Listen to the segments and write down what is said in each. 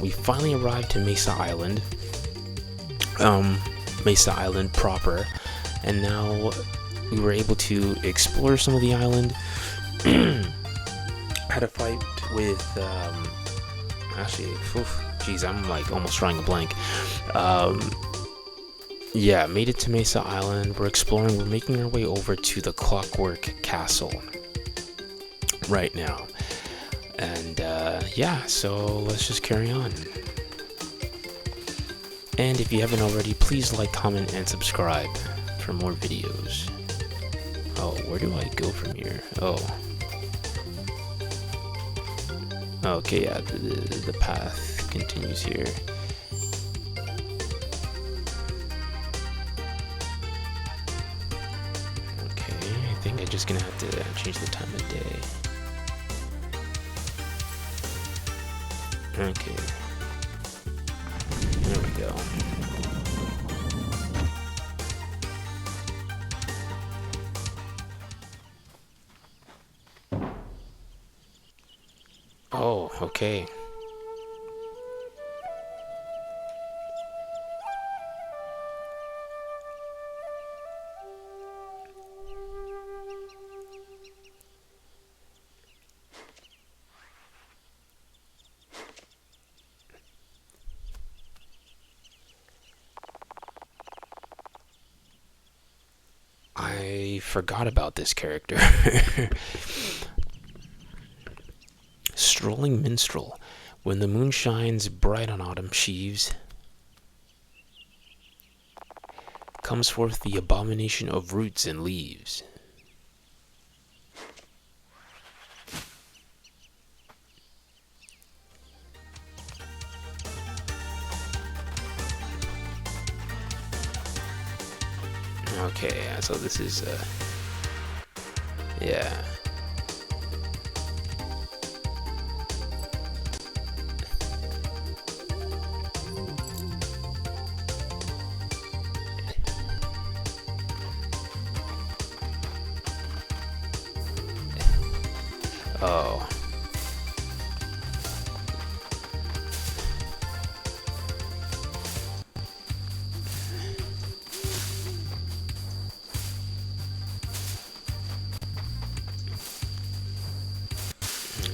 we finally arrived to Mesa Island. Mesa Island proper, and now we were able to explore some of the island. Had a fight with, actually, geez, I'm like almost drawing a blank. Yeah, made it to Mesa Island. We're exploring. We're making our way over to the Clockwork Castle right now. And yeah, so let's just carry on. And if you haven't already, please like, comment, and subscribe for more videos. Oh, where do I go from here? Oh. Okay, yeah, the path continues here. I think I'm just gonna have to change the time of day. Okay. There we go. Oh, okay. I forgot about this character. Strolling minstrel. When the moon shines bright on autumn sheaves, comes forth the abomination of roots and leaves. Okay, so this is, yeah. Oh.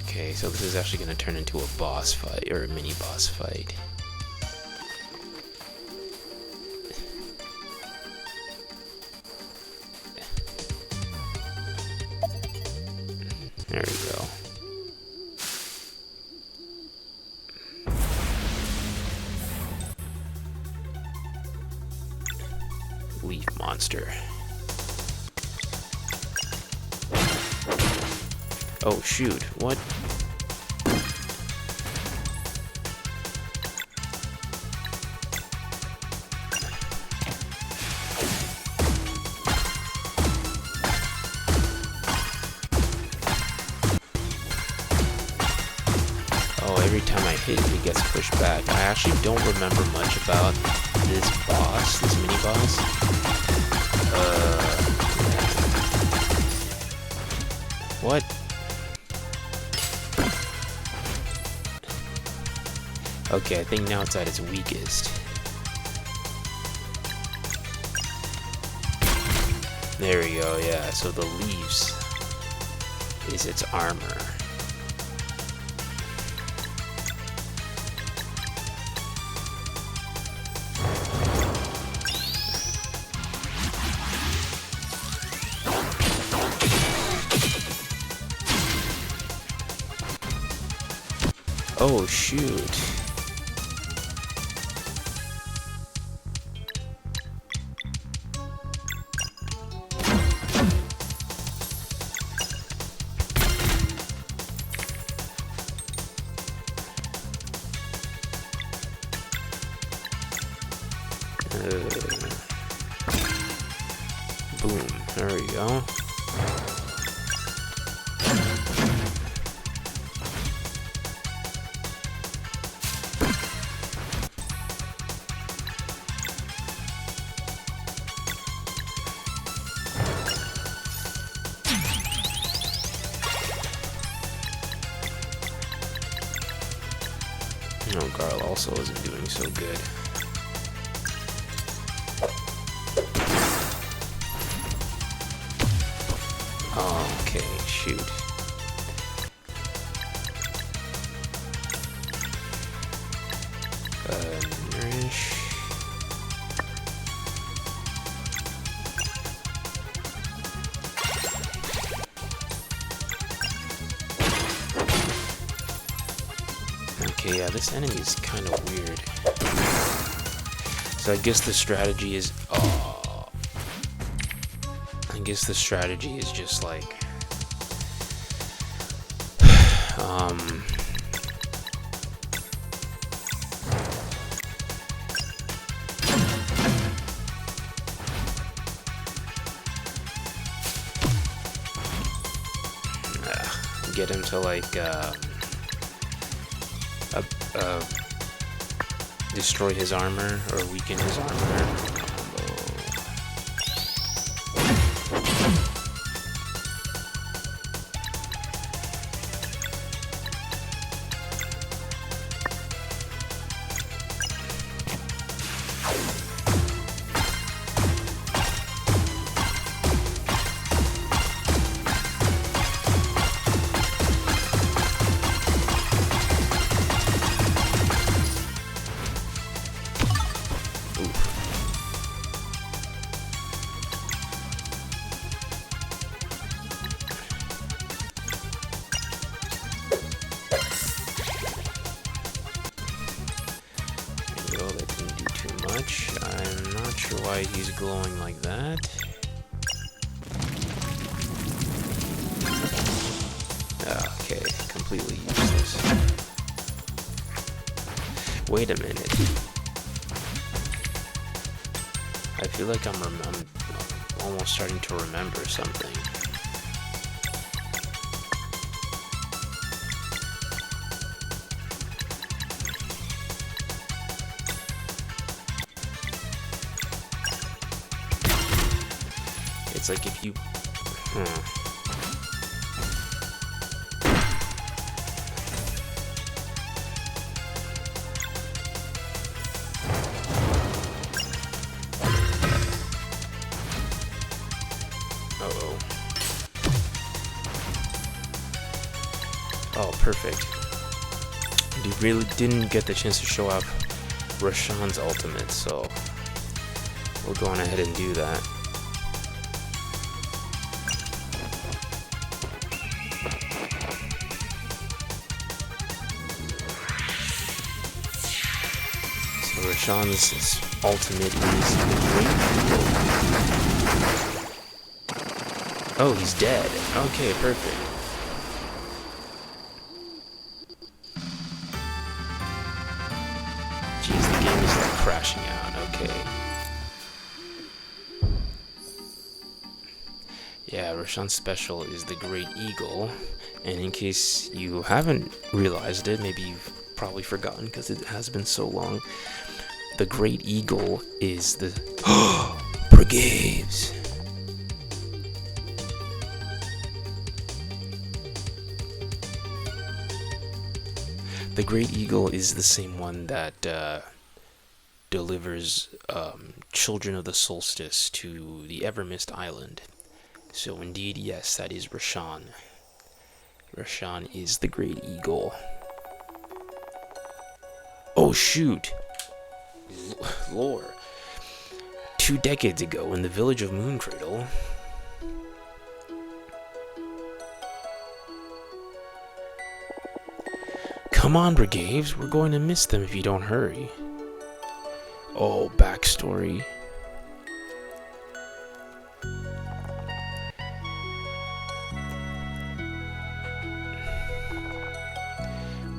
Okay, so this is actually going to turn into a boss fight, or a mini boss fight. There we go. Leaf monster. Oh shoot, what? Every time I hit it, it gets pushed back. I actually don't remember much about this boss, this mini boss. What? Okay, I think now it's at its weakest. There we go, yeah, so the leaves is its armor. Oh shoot. Boom, there we go. No, Garl also isn't doing so good. Okay, shoot. Nourish. Okay, yeah, this enemy is kind of weird. So I guess the strategy is... I guess the strategy is just like... get him to like destroy his armor or weaken his armor. I'm not sure why he's glowing like that. Okay, completely useless. Wait a minute. I feel like I'm almost starting to remember something. It's like if you... Uh-oh. Oh, perfect. You really didn't get the chance to show off Roshan's ultimate, so we'll go on ahead and do that. Roshan's ultimate is the Great Eagle. Oh, he's dead. Okay, perfect. Jeez, the game is like crashing out. Okay. Yeah, Roshan's special is the Great Eagle. And in case you haven't realized it, maybe you've probably forgotten because it has been so long. The Great Eagle is the... Brigades! The Great Eagle is the same one that delivers children of the Solstice to the Evermist Island. So indeed, yes, that is Roshan. Roshan is the Great Eagle. Oh shoot! Lore. 2 decades ago in the village of Mooncradle, come on, Brigades, we're going to miss them if you don't hurry. Oh, backstory.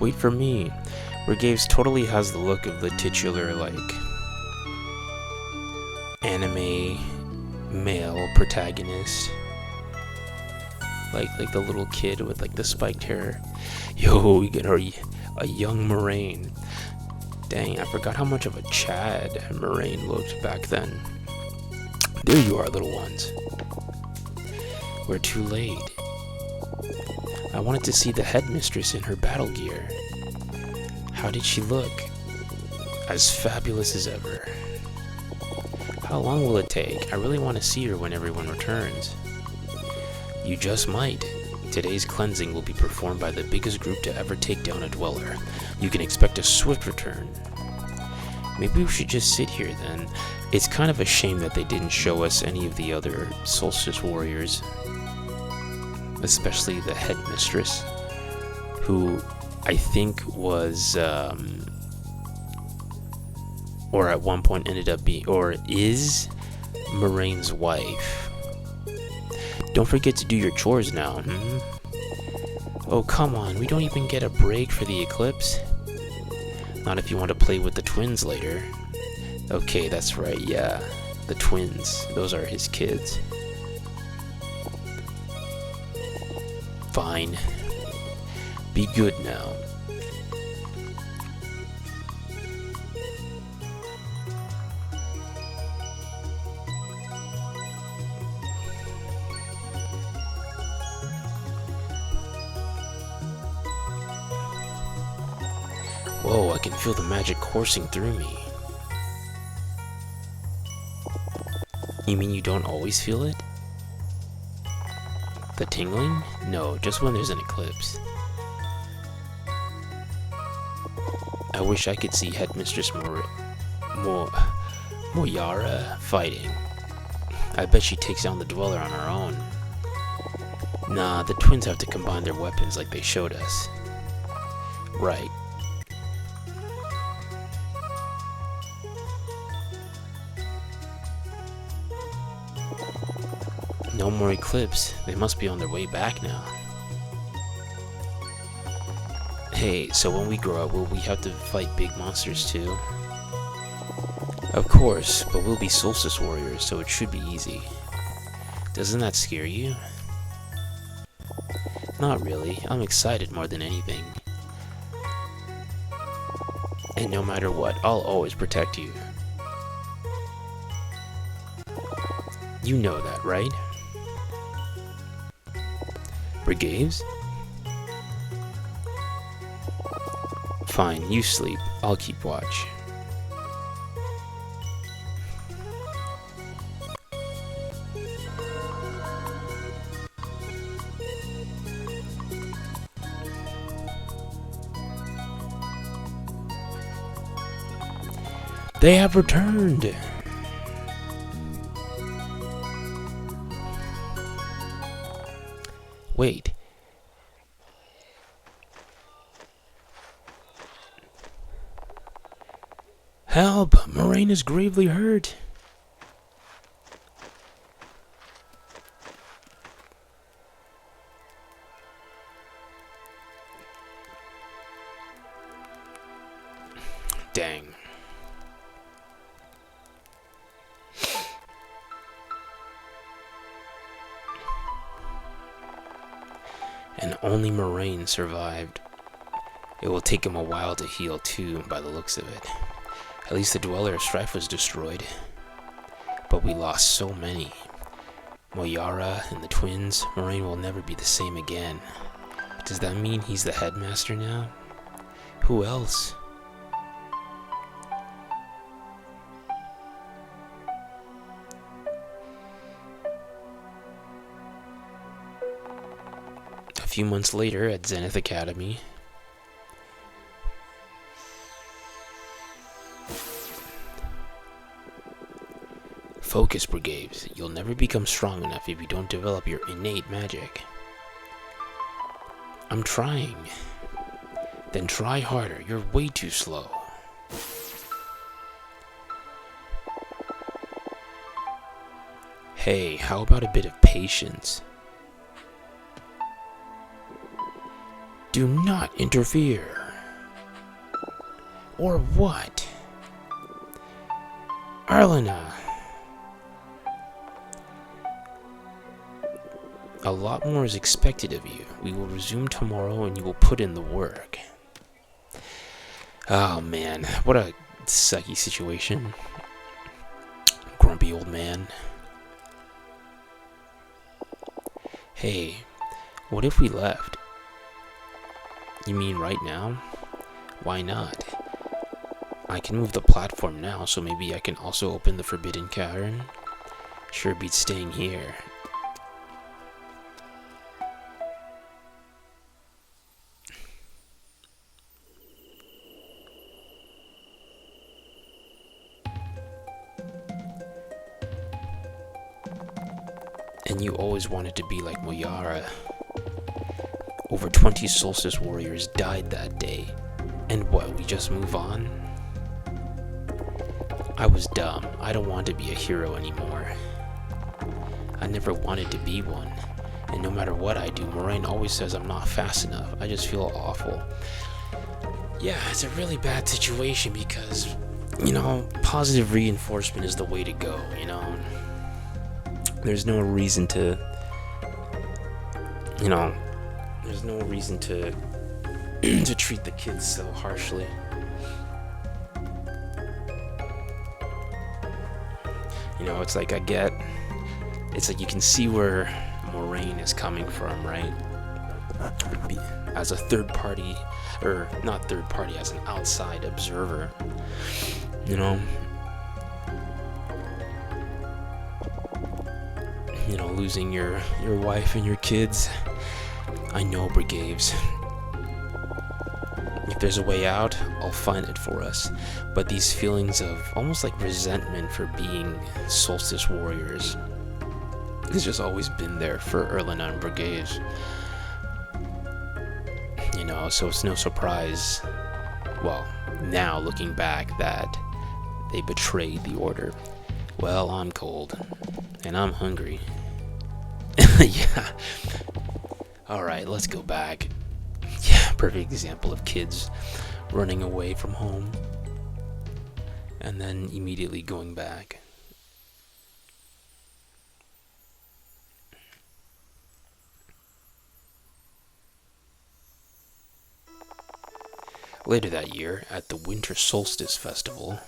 Wait for me. Brigades totally has the look of the titular, like, anime male protagonist. Like the little kid with like the spiked hair. Yo, we get a young Moraine. Dang, I forgot how much of a Chad Moraine looked back then. There you are, little ones. We're too late. I wanted to see the headmistress in her battle gear. How did she look? As fabulous as ever. How long will it take? I really want to see her when everyone returns. You just might. Today's cleansing will be performed by the biggest group to ever take down a dweller. You can expect a swift return. Maybe we should just sit here then. It's kind of a shame that they didn't show us any of the other Solstice Warriors. Especially the headmistress, who I think was, or at one point ended up being, or is, Moraine's wife. Don't forget to do your chores now, Oh, come on, we don't even get a break for the eclipse. Not if you want to play with the twins later. Okay, that's right, yeah. The twins, those are his kids. Fine. Be good now. Whoa, I can feel the magic coursing through me. You mean you don't always feel it? The tingling? No, just when there's an eclipse. I wish I could see Headmistress Moyara fighting. I bet she takes down the Dweller on her own. Nah, the twins have to combine their weapons like they showed us. Right. No more eclipse. They must be on their way back now. Hey, so when we grow up, will we have to fight big monsters too? Of course, but we'll be Solstice Warriors, so it should be easy. Doesn't that scare you? Not really. I'm excited more than anything. And no matter what, I'll always protect you. You know that, right? Brigades? Fine, you sleep. I'll keep watch. They have returned! Wait. Help! Moraine is gravely hurt. Dang. And only Moraine survived. It will take him a while to heal too, by the looks of it. At least the Dweller of Strife was destroyed. But we lost so many. Moyara and the twins. Moraine will never be the same again. Does that mean he's the headmaster now? Who else? A few months later at Zenith Academy. Focus, Brigades. You'll never become strong enough if you don't develop your innate magic. I'm trying. Then try harder. You're way too slow. Hey, how about a bit of patience? Do not interfere. Or what? Arlena. A lot more is expected of you. We will resume tomorrow and you will put in the work. Oh man, what a sucky situation. Grumpy old man. Hey, what if we left? You mean right now? Why not? I can move the platform now, so maybe I can also open the Forbidden Cavern. Sure beats staying here. And you always wanted to be like Moyara. Over 20 Solstice Warriors died that day. And what, we just move on? I was dumb. I don't want to be a hero anymore. I never wanted to be one. And no matter what I do, Moraine always says I'm not fast enough. I just feel awful. Yeah, it's a really bad situation because, positive reinforcement is the way to go, There's no reason to, there's no reason to to treat the kids so harshly. It's like it's like you can see where Moraine is coming from, right? As a third party, or not third party, as an outside observer, losing your wife and your kids. I know, Brigaves. If there's a way out, I'll find it for us. But these feelings of almost like resentment for being Solstice Warriors has just always been there for Erlina and Brigaves. So it's no surprise, well, now looking back, that they betrayed the order. Well, I'm cold, and I'm hungry. Yeah. Alright, let's go back. Yeah, perfect example of kids running away from home and then immediately going back. Later that year, at the Winter Solstice Festival,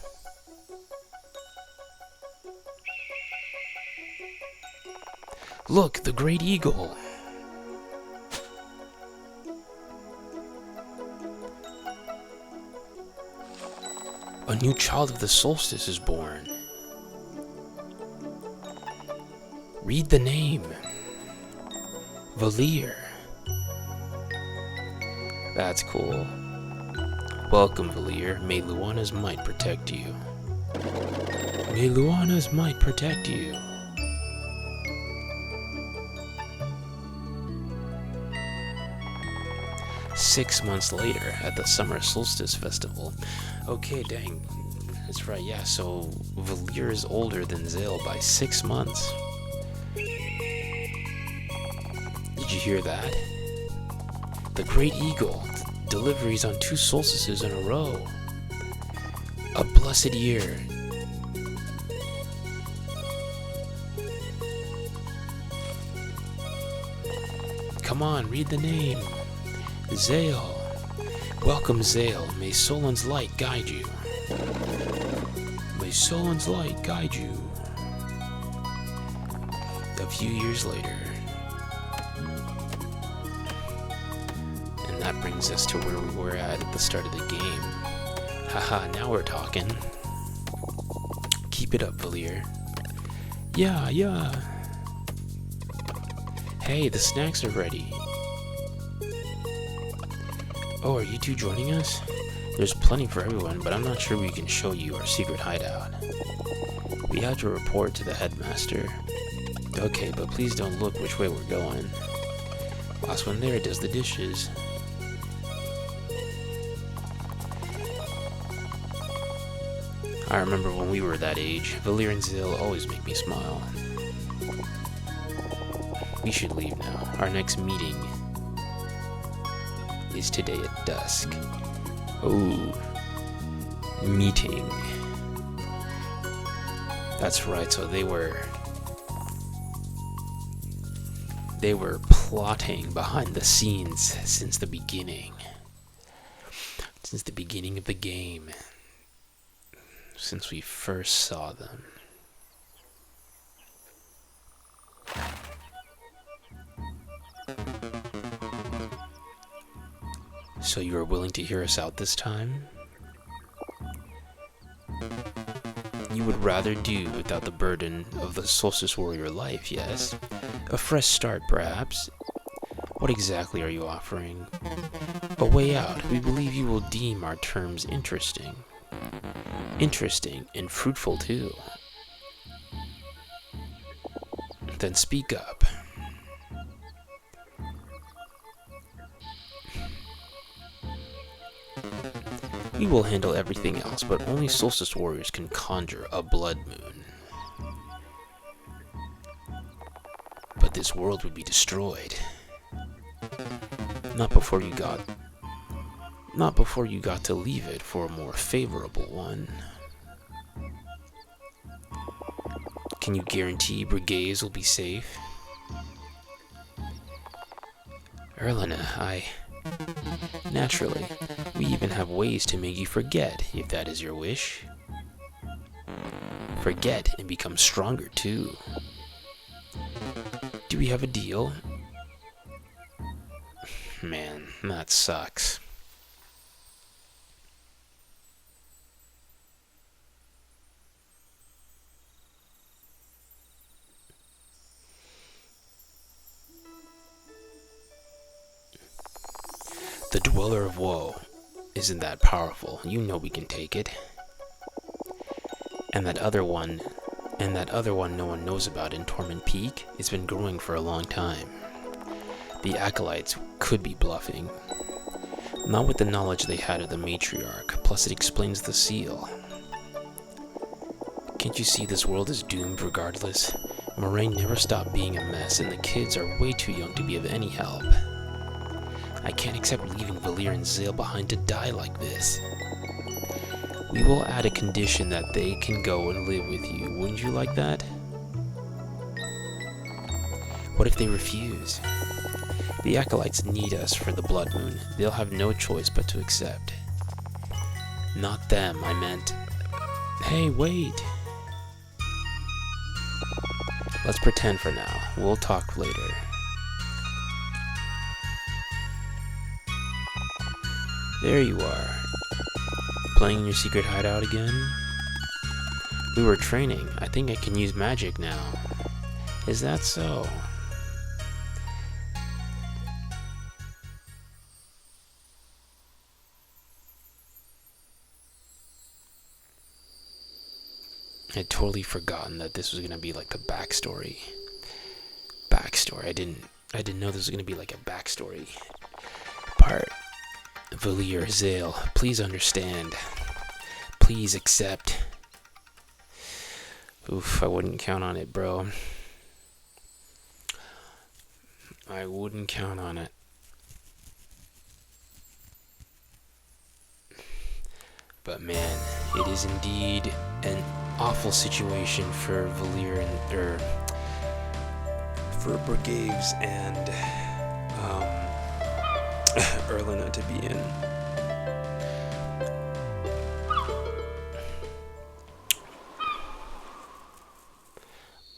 look, the Great Eagle! A new child of the solstice is born. Read the name. Valir. That's cool. Welcome, Valir. May Luana's might protect you. May Luana's might protect you. Six months later, at the Summer Solstice Festival. Okay, dang. That's right, yeah, so Valir is older than Zale by 6 months. Did you hear that? The Great Eagle deliveries on 2 solstices in a row. A blessed year. Come on, read the name. Zale. Welcome, Zale. May Solon's light guide you. May Solon's light guide you. A few years later. And that brings us to where we were at the start of the game. Haha, now we're talking. Keep it up, Valir. Yeah. Hey, the snacks are ready. Oh, are you two joining us? There's plenty for everyone, but I'm not sure we can show you our secret hideout. We have to report to the headmaster. Okay, but please don't look which way we're going. Last one there does the dishes. I remember when we were that age. Valir and Zil always make me smile. We should leave now. Our next meeting is today at dusk. Oh, meeting. That's right, so they were plotting behind the scenes since the beginning. Since the beginning of the game. Since we first saw them. So you are willing to hear us out this time? You would rather do without the burden of the Solstice Warrior life, yes? A fresh start, perhaps? What exactly are you offering? A way out. We believe you will deem our terms interesting. Interesting and fruitful, too. Then speak up. We will handle everything else, but only Solstice Warriors can conjure a blood moon. But this world would be destroyed. Not before you got to leave it for a more favorable one. Can you guarantee Brigades will be safe? Erlina, naturally, we even have ways to make you forget, if that is your wish. Forget and become stronger, too. Do we have a deal? Man, that sucks. The Dweller of Woe isn't that powerful. You know we can take it. And that other one no one knows about in Torment Peak, it's been growing for a long time. The Acolytes could be bluffing. Not with the knowledge they had of the Matriarch, plus it explains the seal. Can't you see this world is doomed regardless? Moraine never stopped being a mess, and the kids are way too young to be of any help. I can't accept leaving Valir and Zale behind to die like this. We will add a condition that they can go and live with you. Wouldn't you like that? What if they refuse? The Acolytes need us for the Blood Moon. They'll have no choice but to accept. Not them, I meant. Hey, wait. Let's pretend for now. We'll talk later. There you are. Playing in your secret hideout again? We were training. I think I can use magic now. Is that so? I'd totally forgotten that this was gonna be like the backstory. I didn't know this was gonna be like a backstory part. Valir, Zale, please understand. Please accept. Oof, I wouldn't count on it, bro. I wouldn't count on it. But man, it is indeed an awful situation for Valir and for Brigades and Erlina to be in.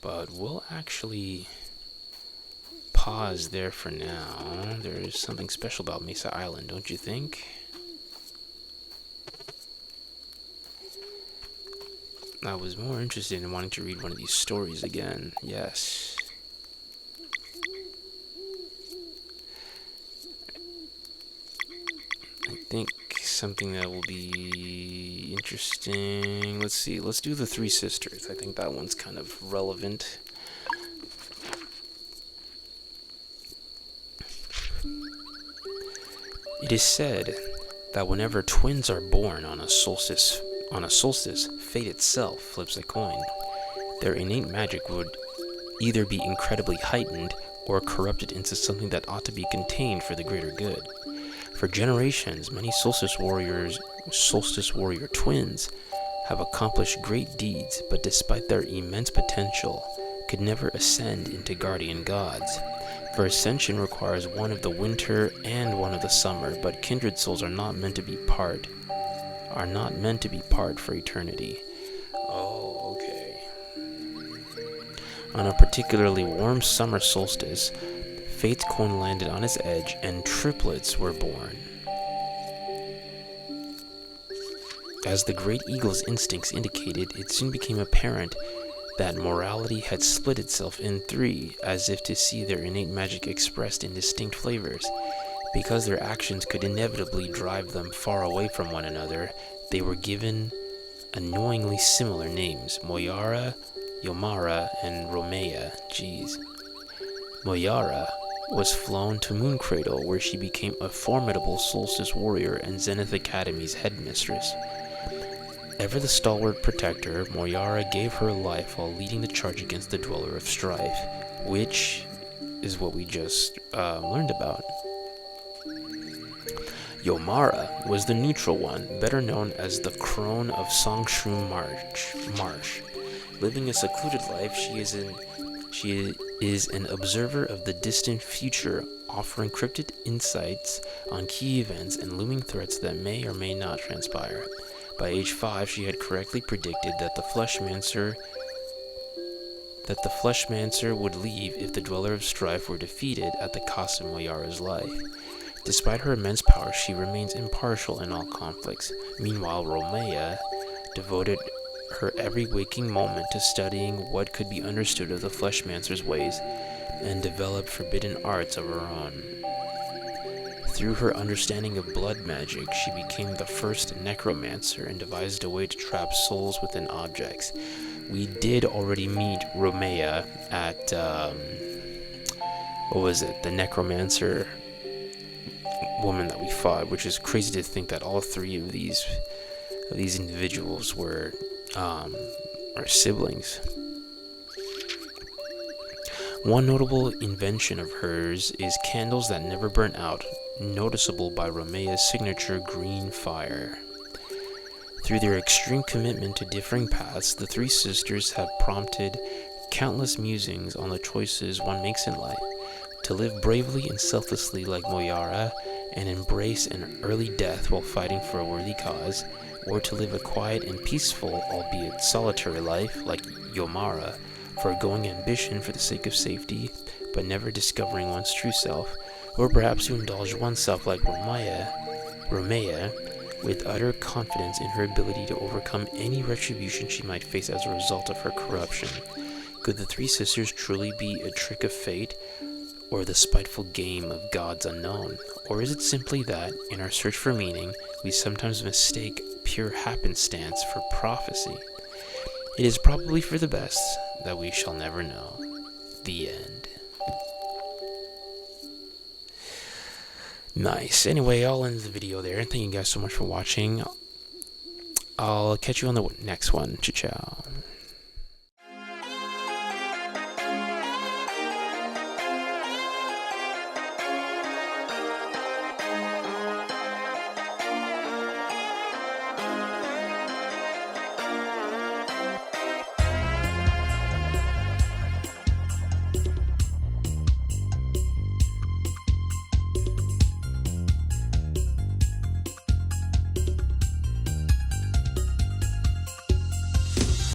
But we'll actually pause there for now. There is something special about Mesa Island, don't you think? I was more interested in wanting to read one of these stories again. Yes. I think something that will be interesting. Let's see. Let's do the Three Sisters. I think that one's kind of relevant. It is said that whenever twins are born on a solstice, fate itself flips a coin. Their innate magic would either be incredibly heightened or corrupted into something that ought to be contained for the greater good. For generations, many Solstice Warrior twins have accomplished great deeds, but despite their immense potential, could never ascend into guardian gods. For ascension requires one of the winter and one of the summer, but kindred souls are not meant to be part for eternity. Oh, okay. On a particularly warm summer solstice, Fate's coin landed on its edge and triplets were born. As the great eagle's instincts indicated, it soon became apparent that morality had split itself in three, as if to see their innate magic expressed in distinct flavors. Because their actions could inevitably drive them far away from one another, they were given annoyingly similar names: Moyara, Yomara, and Romea. Moyara was flown to Moon Cradle, where she became a formidable Solstice Warrior and Zenith Academy's headmistress. Ever the stalwart protector, Moyara gave her life while leading the charge against the Dweller of Strife, which is what we just learned about. Yomara was the neutral one, better known as the Crone of Songshroom Marsh. Living a secluded life, she is an observer of the distant future, offering cryptic insights on key events and looming threats that may or may not transpire. By age 5, she had correctly predicted that the Fleshmancer would leave if the Dweller of Strife were defeated at the cost of Moyara's life. Despite her immense power, she remains impartial in all conflicts. Meanwhile, Romea devoted her every waking moment to studying what could be understood of the Fleshmancer's ways and developed forbidden arts of her own. Through her understanding of blood magic, she became the first necromancer and devised a way to trap souls within objects. We did already meet Romea at, the necromancer woman that we fought, which is crazy to think that all three of these individuals were our siblings. One notable invention of hers is candles that never burn out, noticeable by Romea's signature green fire. Through their extreme commitment to differing paths, the three sisters have prompted countless musings on the choices one makes in life: to live bravely and selflessly like Moyara and embrace an early death while fighting for a worthy cause, or to live a quiet and peaceful, albeit solitary life like Yomara, foregoing ambition for the sake of safety, but never discovering one's true self, or perhaps to indulge oneself like Romea, with utter confidence in her ability to overcome any retribution she might face as a result of her corruption. Could the three sisters truly be a trick of fate, or the spiteful game of gods unknown? Or is it simply that, in our search for meaning, we sometimes mistake pure happenstance for prophecy? It is probably for the best that we shall never know. The end. Nice. Anyway, I'll end the video there. Thank you guys so much for watching. I'll catch you on the next one. Ciao, ciao.